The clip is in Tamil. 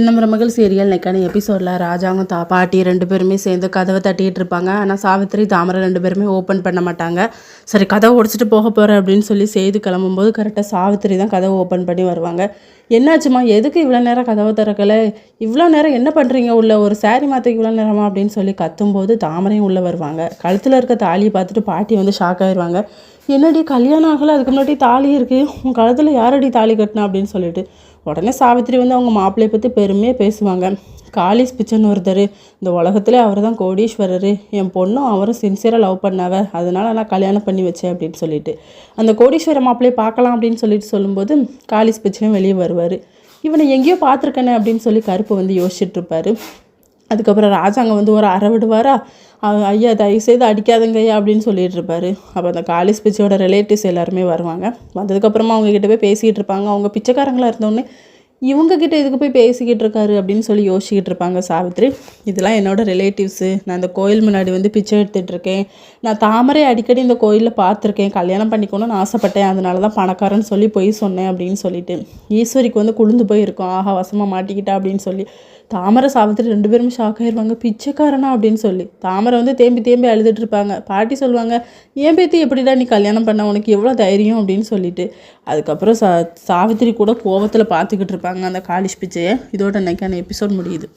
நம்ம மகள் சீரியல் இன்னைக்கான எபிசோடில் ராஜாவும் பாட்டி 2 பேருமே சேர்ந்து கதவை தட்டிகிட்டு இருப்பாங்க. ஆனால் சாவித்திரி தாமரை 2 பேருமே ஓப்பன் பண்ண மாட்டாங்க. சரி கதவை உடைச்சிட்டு போக போகிறேன் அப்படின்னு சொல்லி செய்து கிளம்பும்போது கரெக்டாக சாவித்திரி தான் கதவை ஓப்பன் பண்ணி வருவாங்க. என்னாச்சுமா, எதுக்கு இவ்வளோ நேரம் கதவை திறக்கலை, இவ்வளோ நேரம் என்ன பண்ணுறீங்க, உள்ள ஒரு சாரி மாற்றிக்கு இவ்வளோ நேரமா அப்படின்னு சொல்லி கத்தும்போது தாமரையும் உள்ளே வருவாங்க. கழுத்தில் இருக்க தாலியை பார்த்துட்டு பாட்டி வந்து ஷாக் ஆயிடுவாங்க. என்னடி கல்யாணம் ஆகலை, அதுக்கு முன்னாடி தாலி இருக்குது, உன் கழுத்தில் யாரடி தாலி கட்டினா அப்படின்னு சொல்லிட்டு உடனே சாவித்திரி வந்து அவங்க மாப்பிள்ளையை பற்றி பெருமையாக பேசுவாங்க. காளிஸ் பிச்சைன்னு ஒருத்தர், இந்த உலகத்தில் அவர் தான் கோடீஸ்வரர், என் பொண்ணும் அவரும் சின்சியராக லவ் பண்ணாவ, அதனால் நான் கல்யாணம் பண்ணி வச்சேன் அப்படின்னு சொல்லிட்டு அந்த கோடீஸ்வர மாப்பிள்ளையை பார்க்கலாம் அப்படின்னு சொல்லிட்டு சொல்லும்போது காளிஸ் பிச்சையும் வெளியே வருவார். இவனை எங்கேயோ பார்த்துருக்கேனே அப்படின்னு சொல்லி கருப்பு வந்து யோசிச்சுட்டு இருப்பார். அதுக்கப்புறம் ராஜாங்க வந்து ஒரு அறை விடுவாரா, ஐயா தயவுசெய்து அடிக்காதங்க ஐயா அப்படின்னு சொல்லிட்டு இருப்பாரு. அப்போ அந்த காளிஸ் பிச்சையோட ரிலேட்டிவ்ஸ் எல்லாருமே வருவாங்க. வந்ததுக்கப்புறமா அவங்கக்கிட்ட போய் பேசிக்கிட்டு இருப்பாங்க. அவங்க பிச்சைக்காரங்களாக இருந்தோடனே இவங்கக்கிட்ட இதுக்கு போய் பேசிக்கிட்டு இருக்காரு அப்படின்னு சொல்லி யோசிச்சுக்கிட்டு இருப்பாங்க சாவித்ரி. இதெல்லாம் என்னோடய ரிலேட்டிவ்ஸு, நான் இந்த கோயில் முன்னாடி வந்து பிச்சை எடுத்துகிட்ருக்கேன், நான் தாமரை அடிக்கடி இந்த கோயிலில் பார்த்துருக்கேன், கல்யாணம் பண்ணிக்கணும்னு ஆசைப்பட்டேன், அதனால தான் பணக்காரன்னு சொல்லி போய் சொன்னேன் அப்படின்னு சொல்லிட்டு ஈஸ்வரிக்கு வந்து குளிர்ந்து போயிருக்கோம், ஆஹா வசமாக மாட்டிக்கிட்டா அப்படின்னு சொல்லி தாமரை சாவித்திரி 2 பேருமே ஷாக் ஆயிடுவாங்க. பிச்சைக்காரனா அப்படின்னு சொல்லி தாமரை வந்து தேம்பி தேம்பி அழுதுட்டு இருப்பாங்க. பாட்டி சொல்லுவாங்க, ஏன் பேத்தி எப்படிடா நீ கல்யாணம் பண்ண, உனக்கு எவ்வளோ தைரியம் அப்படின்னு சொல்லிட்டு. அதுக்கப்புறம் சாவித்திரி கூட கோவத்தில் பார்த்துக்கிட்டு இருப்பாங்க அந்த காளிஷ் பிச்சையை. இதோட இன்னைக்கான எபிசோட் முடியுது.